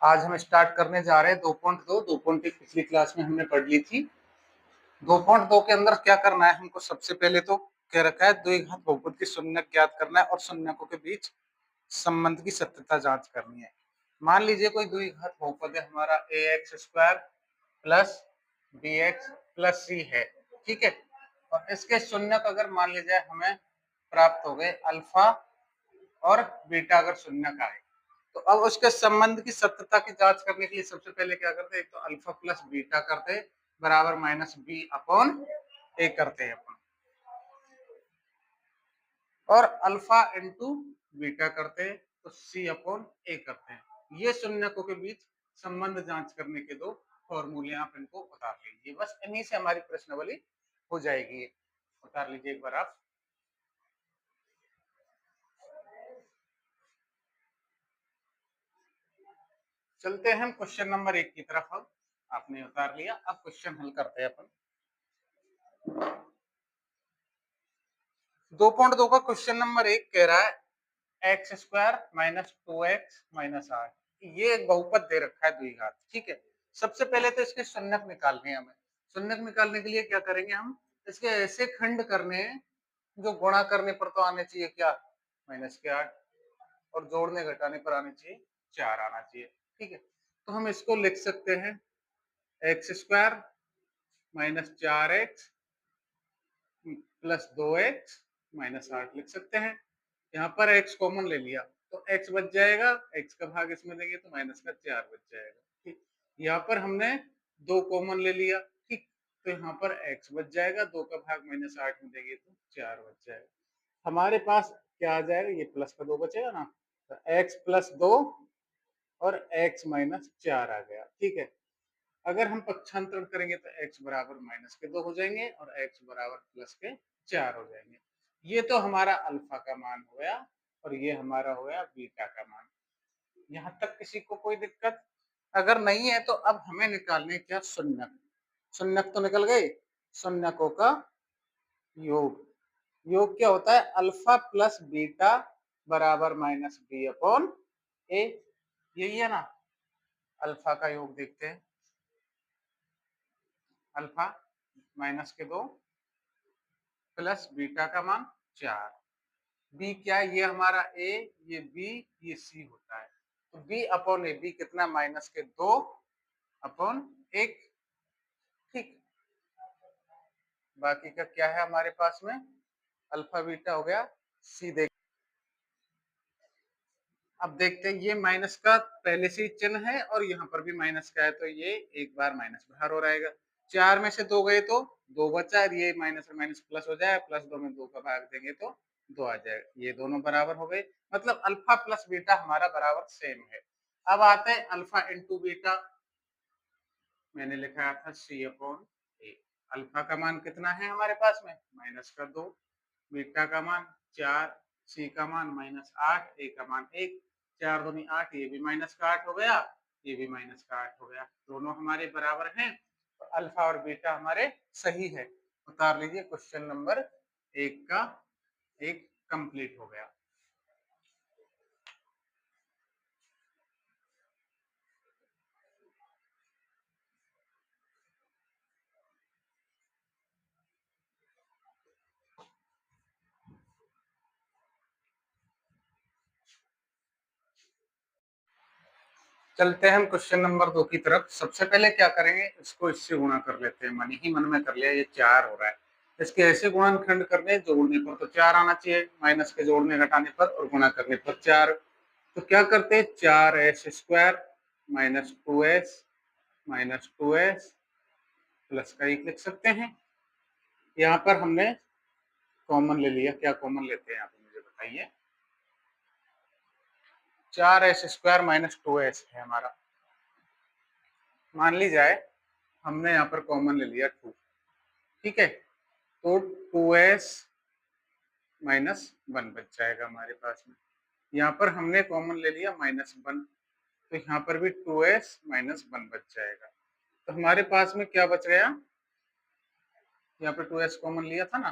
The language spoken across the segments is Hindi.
आज हम स्टार्ट करने जा रहे हैं 2.2। 2.1 पिछली क्लास में हमने पढ़ ली थी। 2.2 के अंदर क्या करना है हमको, सबसे पहले तो क्या रखा है, द्विघात बहुपद की शून्यक ज्ञात करना है और शून्यकों के बीच संबंध की सत्यता जांच करनी है। मान लीजिए कोई द्विघात बहुपद है हमारा ax² plus bx plus c है, ठीक है। और इसके शून्यक अगर मान लीजिए हमें प्राप्त हो गए अल्फा और बीटा, अगर शून्यक आए तो अब उसके संबंध की सत्यता की जांच करने के लिए सबसे पहले क्या करते हैं, एक तो अल्फा प्लस बीटा करते हैं बराबर माइनस बी अपॉन ए करते हैं अपन, और अल्फा इंटू बीटा करते हैं तो सी अपॉन ए करते हैं। ये शून्यकों के बीच संबंध जांच करने के दो फॉर्मूले, आप इनको उतार लीजिए। बस इन्हीं से हमारी प्रश्नावली हो जाएगी। उतार लीजिए एक बार आप। चलते हैं हम क्वेश्चन नंबर 1 की तरफ। अब आपने उतार लिया, अब क्वेश्चन हल करते हैं अपन। 2.2 का क्वेश्चन नंबर 1 कह रहा है x² माइनस 2x माइनस 8। ये एक बहुपद दे रखा है द्विघात, ठीक है। सबसे पहले तो इसके शून्यक निकालने हैं हमें। शून्यक निकालने के लिए क्या करेंगे हम, इसके ऐसे खंड करने हैं जो गुणा करने पर तो आने चाहिए क्या, माइनस के 8, और जोड़ने घटाने पर आने चाहिए 4 आना चाहिए, ठीक है। तो हम इसको लिख सकते हैं x² minus 4x plus 2x minus 8 लिख सकते हैं। यहाँ पर x कॉमन ले लिया तो x बच जाएगा, x का भाग इसमें देंगे तो माइनस का 4 बच जाएगा, ठीक। यहाँ पर हमने 2 कॉमन ले लिया, ठीक, तो यहाँ पर x बच जाएगा, 2 का भाग माइनस 8 में देंगे तो 4 बच जाएगा। हमारे पास क्या आ जाएगा, ये प्लस का 2 बचेगा ना, तो x प्लस 2 और x माइनस 4 आ गया, ठीक है। अगर हम पक्षांतरण करेंगे तो x बराबर माइनस के 2 हो जाएंगे और x बराबर प्लस के 4 हो जाएंगे। ये तो हमारा अल्फा का मान हो गया और ये हमारा हो गया बीटा का मान। यहाँ तक किसी को कोई दिक्कत? अगर नहीं है तो अब हमें निकालने क्या, शून्यक। शून्यक तो निकल गए, शून्यकों का योग। योग क्या होता है, अल्फा प्लस बीटा बराबर माइनस बी अपॉन ए, यही है ना। अल्फा का योग देखते हैं, अल्फा माइनस के 2 प्लस बीटा का मान 4। बी क्या है, ये हमारा ए, ये बी, ये सी होता है। तो बी अपॉन ए, बी कितना, माइनस के 2 अपॉन 1, ठीक। बाकी का क्या है हमारे पास में, अल्फा बीटा हो गया, सी देख। अब देखते हैं, ये माइनस का पहले से ही चिन्ह है और यहाँ पर भी माइनस का है, तो ये एक बार माइनस बाहर हो रहेगा। 4 में से 2 गए तो 2 बचा, ये माइनस और माइनस प्लस हो जाए, प्लस 2 में 2 का भाग देंगे तो 2 आ जाएगा। ये दोनों बराबर हो गए, मतलब अल्फा प्लस बीटा हमारा बराबर सेम है। अब आते हैं अल्फा इंटू बीटा, मैंने लिखा था सी अपॉन ए। अल्फा का मान कितना है हमारे पास में, माइनस का 2, बीटा का मान 4, सी का मान माइनस 8, ए का मान 1, 4 दूनी 8, ये भी माइनस का 8 हो गया, ये भी माइनस का 8 हो गया। दोनों हमारे बराबर हैं, तो अल्फा और बीटा हमारे सही है। उतार लीजिए, क्वेश्चन नंबर 1 का 1 कंप्लीट हो गया। चलते हैं हम क्वेश्चन नंबर 2 की तरफ। सबसे पहले क्या करेंगे, इसको इससे गुणा कर लेते हैं, मन ही मन में कर लिया, ये 4 हो रहा है। इसके ऐसे गुणनखंड करने, जोड़ने पर तो 4 आना चाहिए, माइनस के जोड़ने घटाने पर और गुणा करने पर 4। तो क्या करते हैं, 4s² माइनस 2s प्लस का 1 लिख सकते हैं। यहाँ पर हमने कॉमन ले लिया, क्या कॉमन लेते हैं यहाँ पर मुझे बताइए। 4s² माइनस 2s है हमारा, मान ली जाए हमने यहाँ पर कॉमन ले लिया 2, ठीक है। तो 2s माइनस 1 बच जाएगा हमारे पास में। यहाँ पर हमने कॉमन ले लिया -1, तो यहाँ पर भी 2s माइनस 1 बच जाएगा। तो हमारे पास में क्या बच गया, यहाँ पर 2s कॉमन लिया था ना,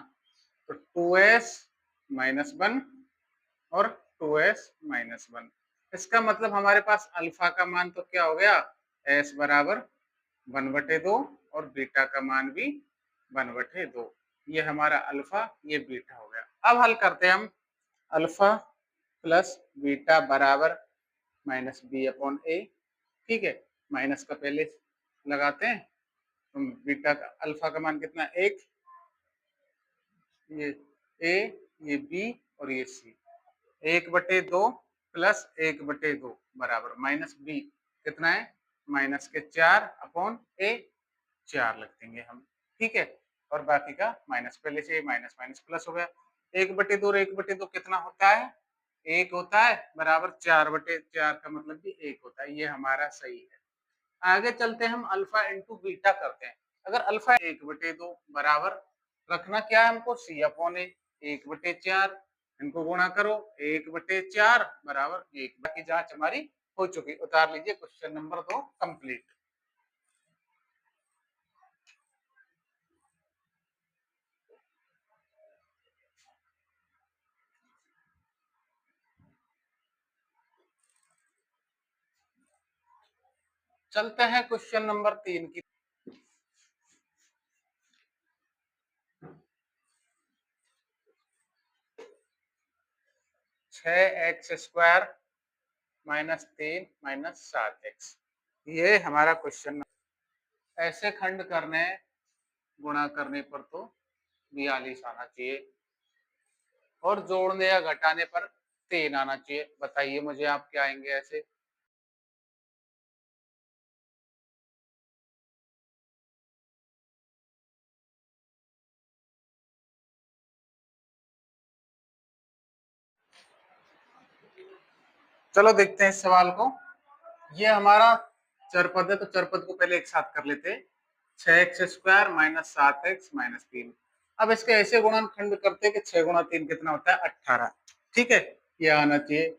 तो 2s माइनस 1 और 2s माइनस 1, इसका मतलब हमारे पास अल्फा का मान तो क्या हो गया, एस बराबर 1/2 और बीटा का मान भी 1/2। ये हमारा अल्फा, ये बीटा हो गया। अब हल करते हैं हम। अल्फा प्लस बीटा बराबर माइनस बी अपॉन ए। ठीक है, माइनस का पहले लगाते हैं। तो बीटा का अल्फा का मान कितना, 1, ये ए, ये बी और ये सी। 1/2 प्लस 1/2 बराबर माइनस बी कितना है, माइनस के 4 अपॉन ए, 4 लिख देंगे हम। ठीक है, और बाकी का माइनस, पहले से माइनस माइनस प्लस हो गया। 1/2 और 1/2 कितना होता है, 1 होता है, बराबर 4/4 का मतलब भी 1 होता है। ये हमारा सही है। आगे चलते हैं, हम अल्फा इंटू बीटा करते हैं। अगर अल्फा 1/2 बराबर रखना क्या है हमको, सी अपॉन ए, 1/4, इनको गुणा करो, 1/4 बराबर 1। बाकी जांच हमारी हो चुकी, उतार लीजिए। Question number 2 complete. चलते हैं क्वेश्चन नंबर 3 की। 6x² माइनस 3 माइनस 7x, ये हमारा क्वेश्चन। ऐसे खंड करने, गुणा करने पर तो 42 आना चाहिए और जोड़ने या घटाने पर 3 आना चाहिए। बताइए मुझे आप क्या आएंगे ऐसे। चलो देखते हैं इस सवाल को। ये हमारा चरपद है, तो चरपद को पहले एक साथ कर लेते हैं। 6x² minus 7x minus 3। अब इसके ऐसे गुणनखंड करते हैं कि 6 गुणा 3 कितना होता है, 18। ठीक है, ये आना चाहिए।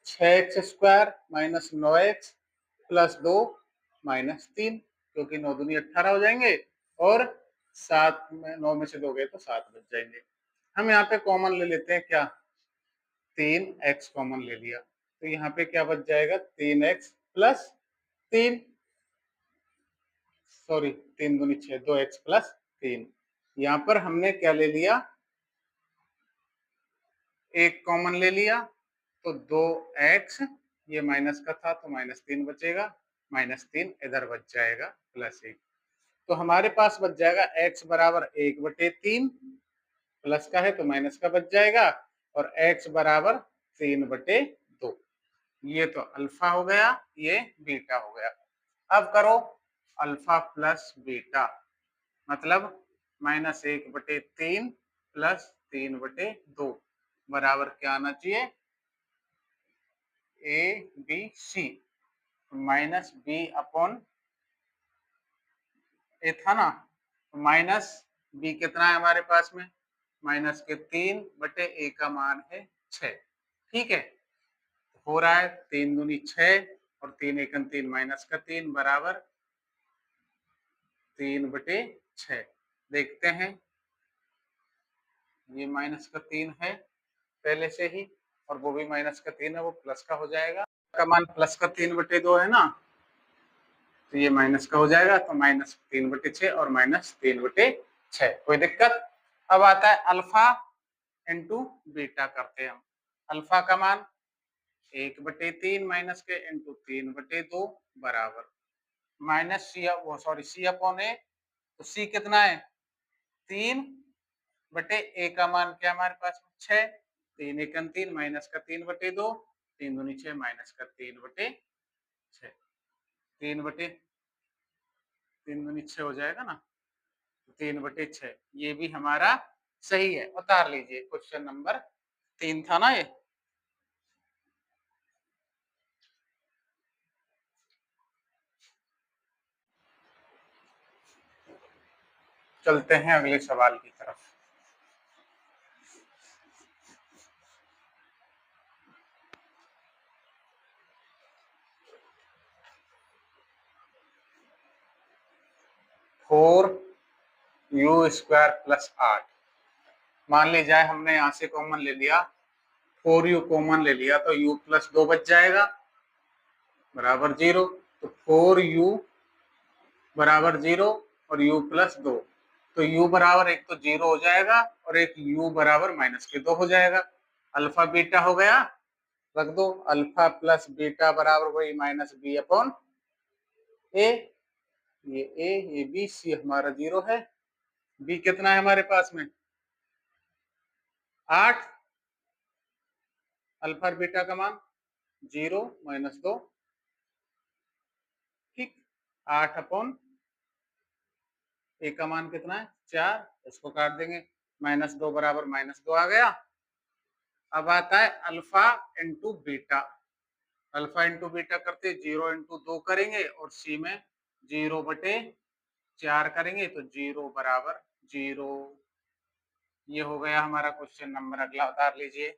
6x² minus 9x plus 2 minus 3, क्योंकि 9 दूनी 18 हो जाएंगे और 7 में 9 में से 2 गए तो 7 बच जाएंगे। हम यहाँ पे कॉमन ले लेते हैं, क्या, 3x कॉमन ले लिया, तो यहाँ पे क्या बच जाएगा, 3x प्लस 3, सॉरी 3 दूनी 6, 2x प्लस 3। यहाँ पर हमने क्या ले लिया, एक कॉमन ले लिया, तो 2x, ये माइनस का था तो माइनस 3 बचेगा, माइनस 3 इधर बच जाएगा, प्लस 1। तो हमारे पास बच जाएगा x बराबर 1/3, प्लस का है तो माइनस का बच जाएगा, और x बराबर 3/2। ये तो अल्फा हो गया, ये बीटा हो गया। अब करो अल्फा प्लस बीटा, मतलब माइनस 1/3 प्लस 3/2 बराबर क्या आना चाहिए, A B C. Minus B upon A था ना, माइनस बी कितना है हमारे पास में, माइनस के 3/a का मान है 6। ठीक है, हो रहा है 3 दूनी 6 और 3 एकम 3 माइनस का 3 बराबर 3/6। देखते हैं, ये माइनस का 3 है पहले से ही, और वो भी माइनस का 3 है, वो प्लस का हो जाएगा। का मान प्लस का 3/2 है ना, तो ये माइनस का हो जाएगा, तो माइनस 3/6 और माइनस 3/6, कोई दिक्कत। अब आता है अल्फा इंटू बीटा करते हैं हम। अल्फा का मान 1/3 माइनस के इंटू 3/2 बराबर माइनस सी, वो सॉरी सी अपॉन ए, तो सी कितना है, 3/a का मान क्या हमारे पास 6, 3 एकम 3 माइनस का 3/2, 3 दूनी 6 माइनस का 3/6, 3 दूनी 6 हो जाएगा ना, 3/6, ये भी हमारा सही है। उतार लीजिए, क्वेश्चन नंबर 3 था ना ये। चलते हैं अगले सवाल की तरफ। Four you square plus 8। मान ली जाए हमने यहां से कॉमन ले लिया, 4u कॉमन ले लिया, तो u प्लस 2 बच जाएगा, बराबर 0, तो 4u बराबर 0 और u प्लस 2, तो u बराबर एक तो 0 हो जाएगा और एक u बराबर -2 हो जाएगा। अल्फा बीटा हो गया, रख दो अल्फा प्लस बीटा बराबर वही -b अपॉन ए, ये बी, सी हमारा 0 है, बी कितना है हमारे पास में 8, अल्फा बीटा का मान 0 -2, ठीक, 8 अपॉन ए का मान कितना है 4, इसको काट देंगे, -2 बराबर -2 आ गया। अब आता है alpha into beta, alpha into beta करते 0 इंटू 2 करेंगे और सी में 0/4 करेंगे तो 0 बराबर 0। ये हो गया हमारा क्वेश्चन नंबर। अगला उतार लीजिए।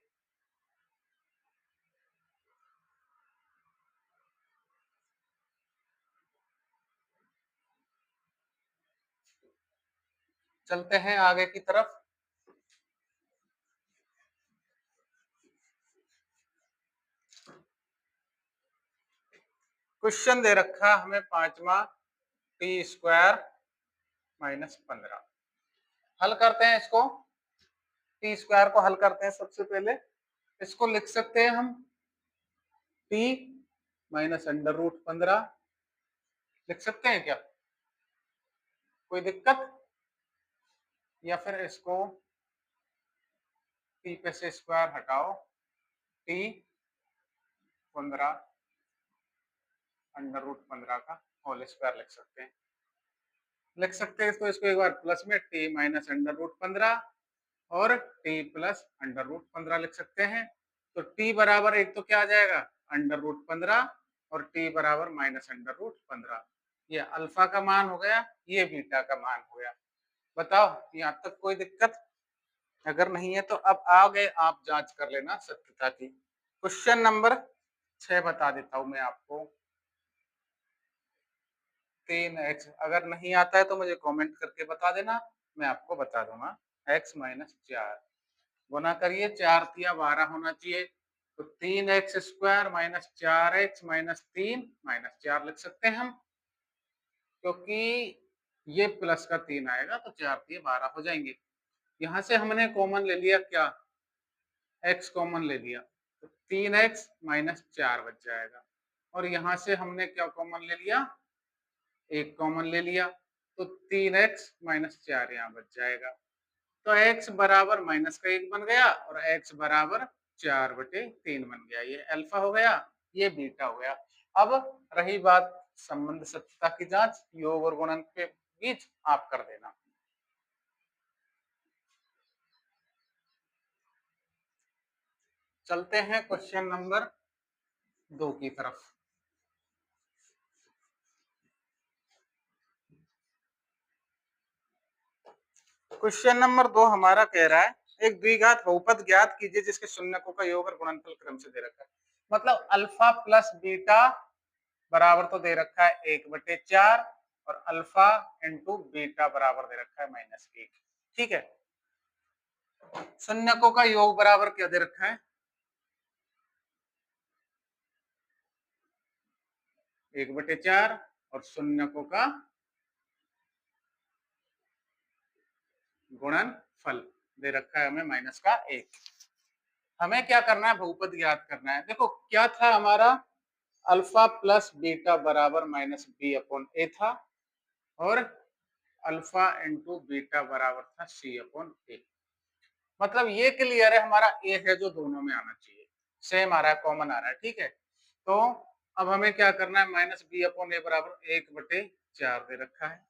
चलते हैं आगे की तरफ। क्वेश्चन दे रखा हमें पांचवा t² -15। हल करते हैं इसको, t² को हल करते हैं। सबसे पहले इसको लिख सकते हैं हम t -√15 लिख सकते हैं क्या, कोई दिक्कत? या फिर इसको t पे से स्क्वायर हटाओ, t 15 √15 का होल स्क्वायर लिख सकते हैं। लिख सकते हैं इसको एक बार प्लस में t -√15 और t प्लस √15 लिख सकते हैं। तो t बराबर एक तो क्या आ जाएगा √15 और t बराबर -√15। ये अल्फा का मान हो गया, ये बीटा का मान हो गया। बताओ यहाँ तक कोई दिक्कत? अगर नहीं है तो अब आगे आप जांच कर लेना सत्यता की। क्वेश्चन नंबर 6 बता देता हूं मैं आपको। 3x, अगर नहीं आता है तो मुझे कमेंट करके बता देना, मैं आपको बता दूंगा। x - 4 गुना करिए, 4 तिया 12 होना चाहिए, तो 3x² -4x -3 -4 लिख सकते हैं हम, क्योंकि ये प्लस का 3 आएगा तो 4 तिया 12 हो जाएंगे। यहां से हमने कॉमन ले लिया, क्या x कॉमन ले लिया, तो 3x - 4 बच जाएगा। और यहां से हमने क्या कॉमन ले लिया, एक कॉमन ले लिया, तो 3x - 4 यहाँ बच जाएगा। तो x बराबर -1 बन गया और x बराबर 4/3 बन गया। ये अल्फा हो गया, ये बीटा हो गया। अब रही बात संबंध सत्यता की जांच, योग और गुणन के बीच आप कर देना। चलते हैं क्वेश्चन नंबर 2 की तरफ। क्वेश्चन नंबर 2 हमारा कह रहा है एक द्विघात बहुपद ज्ञात कीजिए जिसके शून्यकों का योग और गुणनफल क्रम से दे रखा है। मतलब अल्फा प्लस बीटा बराबर तो दे रखा है 1/4 और अल्फा इंटू बीटा बराबर दे रखा है -1। ठीक है, शून्यकों का योग बराबर क्या दे रखा है 1/4 और शून्यकों का गुणनफल दे रखा है हमें -1। हमें क्या करना है, बहुपद ज्ञात करना है। देखो क्या था हमारा, अल्फा प्लस बीटा बराबर -b/a था और अल्फा इंटू बीटा बराबर था c/a। मतलब ये क्लियर है, हमारा ए है जो दोनों में आना चाहिए, सेम आ रहा है, कॉमन आ रहा है। ठीक है, तो अब हमें क्या करना है, -b/a बराबर 1/4 दे रखा है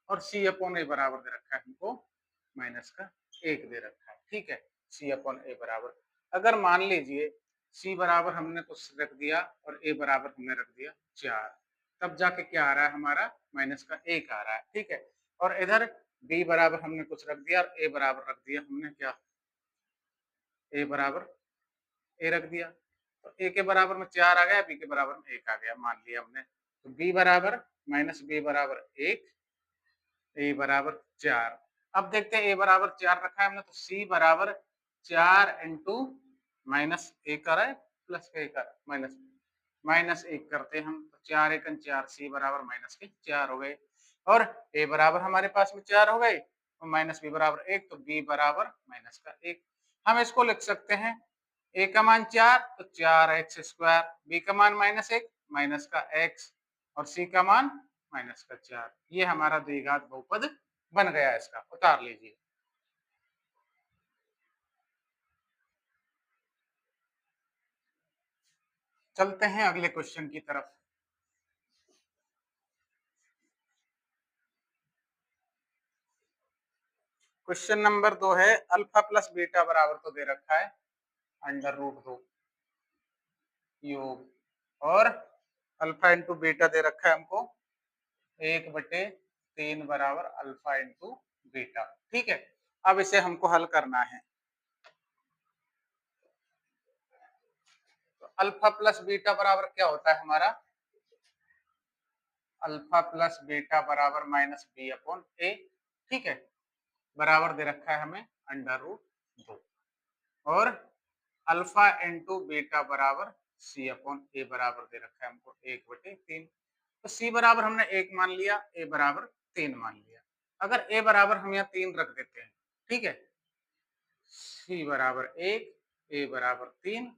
और c/a बराबर दे रखा है हमको -1 दे रखा है। ठीक है, c/a बराबर, अगर मान लीजिए c बराबर हमने कुछ रख दिया और a बराबर हमने रख दिया 4, तब जाके क्या आ रहा है हमारा -1 आ रहा है। ठीक है, और इधर b बराबर हमने कुछ रख दिया और a बराबर रख दिया हमने क्या, a बराबर a रख दिया, तो a के बराबर में 4 आ गया, b के बराबर में 1 आ गया, मान लिया हमने। तो b बराबर -b बराबर 1, a बराबर 4। अब देखते हैं a बराबर 4 रखा है हमने, तो c बराबर 4 इंटू -1 आ रहा है प्लस का 1 माइनस, माइनस 1 करते हैं हम, तो 4 एकन 4, सी बराबर माइनस के 4 हो गए और ए बराबर हमारे पास में 4 हो गए और माइनस बी बराबर 1, तो बी बराबर माइनस का 1। हम इसको लिख सकते हैं ए का मान 4 तो 4x स्क्वायर, बी का मान माइनस 1 माइनस का x और सी का मान माइनस का 4। ये हमारा द्विघात बहुपद बन गया, इसका उतार लीजिए। चलते हैं अगले क्वेश्चन की तरफ। क्वेश्चन नंबर 2 है अल्फा प्लस बीटा बराबर तो दे रखा है अंडर रूट 2 योग और अल्फा इंटू बीटा दे रखा है हमको 1/3 बराबर अल्फा इंटू बीटा। ठीक है, अब इसे हमको हल करना है। तो अल्फा प्लस बीटा बराबर क्या होता है हमारा, अल्फा प्लस बीटा बराबर माइनस बी अपॉन ए। ठीक है, बराबर दे रखा है हमें अंडर रूट 2 और अल्फा इंटू बीटा बराबर सी अपॉन ए बराबर दे रखा है हमको 1/3। तो सी बराबर हमने 1 मान लिया, ए बराबर 3 मान लिया। अगर ए बराबर हम यहाँ 3 रख देते हैं, ठीक है, सी बराबर 1, ए बराबर 3,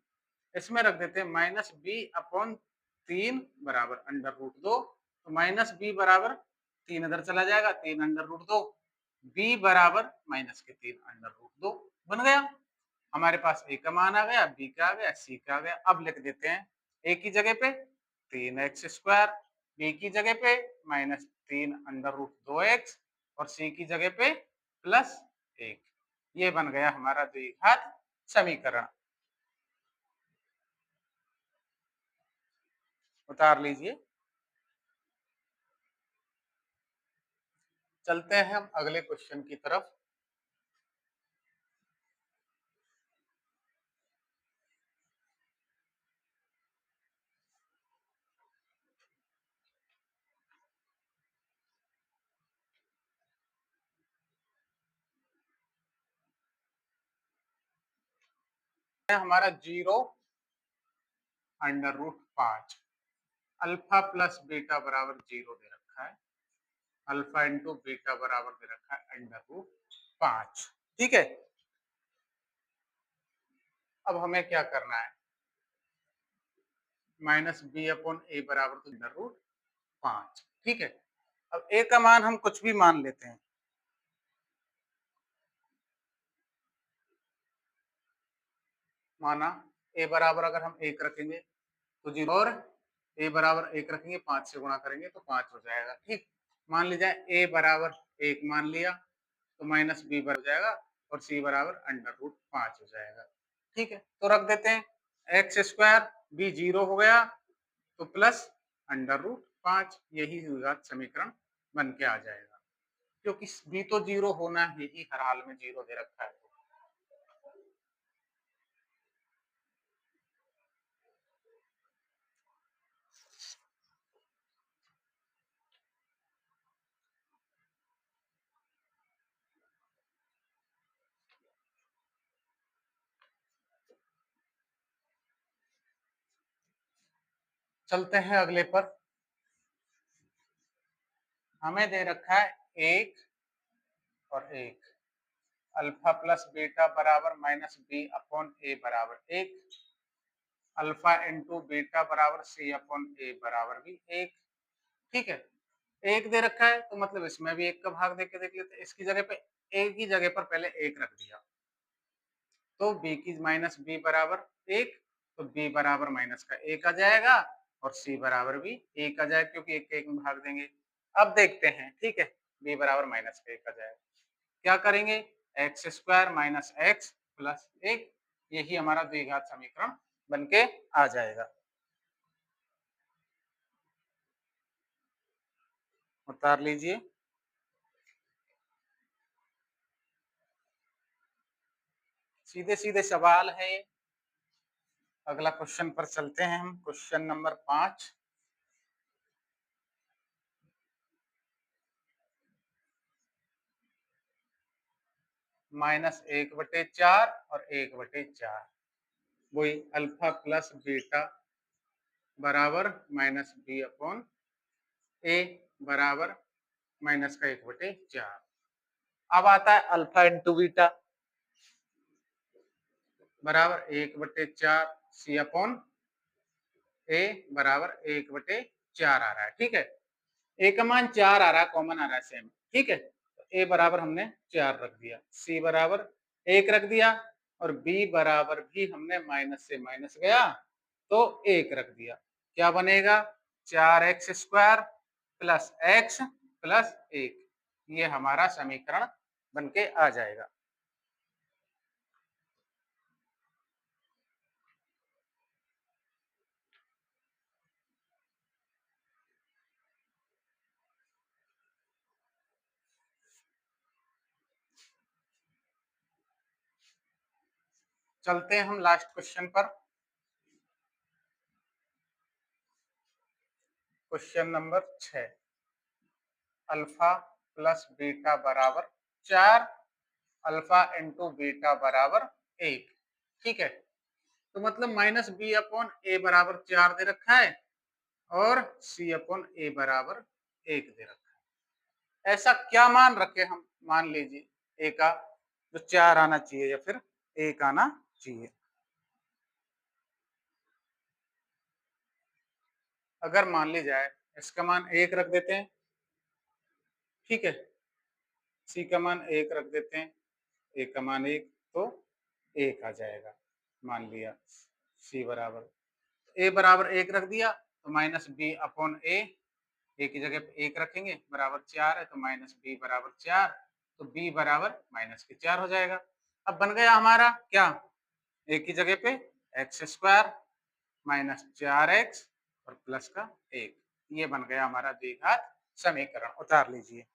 इसमें रख देते हैं माइनस बी अपॉन 3 बराबर अंडर रूट 2। तो माइनस बी बराबर 3 इधर चला जाएगा, 3 अंडर रूट 2, बी बराबर माइनस के 3 अंडर रूट 2 बन गया। हमारे पास ए का मान आ गया, बी का आ गया, सी का आ गया। अब लिख देते हैं ए की जगह पे 3x स्क्वायर, बी की जगह पे माइनस 3 अंडर रूट 2x और सी की जगह पे प्लस 1। ये बन गया हमारा द्विघात समीकरण। उतार लीजिए। चलते हैं हम अगले क्वेश्चन की तरफ। हमारा 0 under root 5, alpha plus beta बराबर 0 दे रखा है, अल्फा इंटू बीटा बराबर दे रखा है अंडर रूट 5। ठीक है, अब हमें क्या करना है, माइनस बी अपॉन ए बराबर तो अंडर रूट 5। ठीक है, अब ए का मान हम कुछ भी मान लेते हैं, माना ए बराबर अगर हम 1 रखेंगे तो 0 और ए बराबर 1 रखेंगे 5 से गुणा करेंगे तो 5 हो जाएगा। ठीक, मान लीजिए ए बराबर 1 मान लिया तो माइनस बी बन जाएगा और सी बराबर अंडर रूट 5 हो जाएगा। ठीक है, तो रख देते हैं एक्स स्क्वायर, बी 0 हो गया तो प्लस अंडर रूट 5, यही द्विघात समीकरण बन के आ जाएगा, क्योंकि बी तो 0 होना ही हर हाल में 0 दे रखा है। चलते हैं अगले पर। हमें दे रखा है 1 और 1, अल्फा प्लस बीटा बराबर माइनस बी अपॉन ए बराबर 1, अल्फा इंटू बीटा बराबर सी अपॉन ए बराबर भी 1। ठीक है, एक दे रखा है तो मतलब इसमें भी 1 का भाग देके देख लेते हैं। इसकी जगह पे ए की जगह पर पहले 1 रख दिया तो बी की माइनस बी बराबर 1, तो बी बराबर माइनस का 1 आ जाएगा और सी बराबर भी 1 आ जाएगा, क्योंकि 1 1 में भाग देंगे। अब देखते हैं, ठीक है, बी बराबर माइनस का 1 आ जाएगा। क्या करेंगे, x square minus x plus 1, यही हमारा द्विघात समीकरण बन के आ जाएगा। उतार लीजिए। सीधे सीधे सवाल है ये। अगला क्वेश्चन पर चलते हैं हम, क्वेश्चन नंबर 5। -1/4 और 1/4, वही अल्फा प्लस बीटा बराबर माइनस बी अपॉन ए बराबर माइनस का 1/4। अब आता है अल्फा इंटू बीटा बराबर 1/4 सी अपॉन ए बराबर 1/4 आ रहा है। ठीक है, ए का मान 4 आ रहा है, कॉमन आ रहा है सेम। ठीक है, तो ए बराबर हमने 4 रख दिया, सी बराबर 1 रख दिया और बी बराबर भी हमने माइनस से माइनस गया तो 1 रख दिया। क्या बनेगा? 4x² plus x plus 1। ये हमारा समीकरण बनके आ जाएगा। चलते हैं हम लास्ट क्वेश्चन पर। Question number 6, alpha plus beta बराबर 4, अल्फा इंटू बीटा बराबर 1। ठीक है, तो मतलब माइनस बी अपॉन ए बराबर 4 दे रखा है और सी अपॉन ए बराबर 1 दे रखा है। ऐसा क्या मान रखे हम? मान लीजिए ए का जो 4 आना चाहिए या फिर 1 आना चाहिए। अगर मान ली जाए इसका मान 1 रख देते हैं, ठीक है, सी का मान 1 रख देते हैं, ए का मान 1 तो 1 आ जाएगा। मान लिया सी बराबर, ए बराबर 1 रख दिया तो माइनस बी अपॉन ए की जगह पे 1 रखेंगे बराबर 4 है तो माइनस बी बराबर 4, तो बी बराबर माइनस के 4 हो जाएगा। अब बन गया हमारा क्या? ए की जगह पे x² माइनस 4x और प्लस का 1। ये बन गया हमारा द्विघात समीकरण। उतार लीजिए।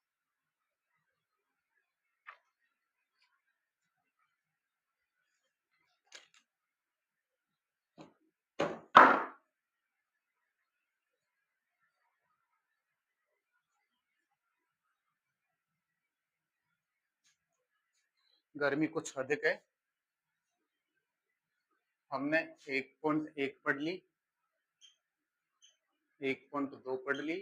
गर्मी कुछ अधिक है। हमने 1.1 पढ़ ली, 1.2 पढ़ ली,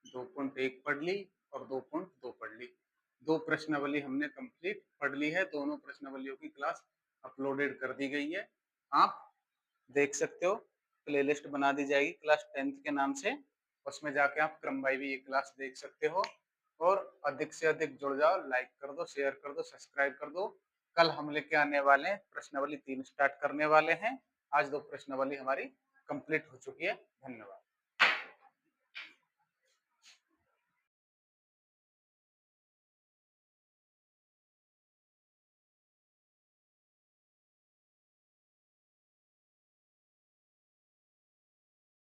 2.1 पढ़ ली और 2.2 पढ़ ली। 2 प्रश्नावली हमने कंप्लीट पढ़ ली है। दोनों प्रश्नावलियों की क्लास अपलोडेड कर दी गई है, आप देख सकते हो। प्लेलिस्ट बना दी जाएगी क्लास 10th के नाम से, उसमें जाके आप क्रमवाई भी ये क्लास देख सकते हो। और अधिक से अधिक जुड़ जाओ, लाइक कर दो, शेयर कर दो, सब्सक्राइब कर दो। कल हम लेके आने वाले हैं प्रश्नावली 3 स्टार्ट करने वाले हैं। आज 2 प्रश्नावली हमारी कंप्लीट हो चुकी है। धन्यवाद।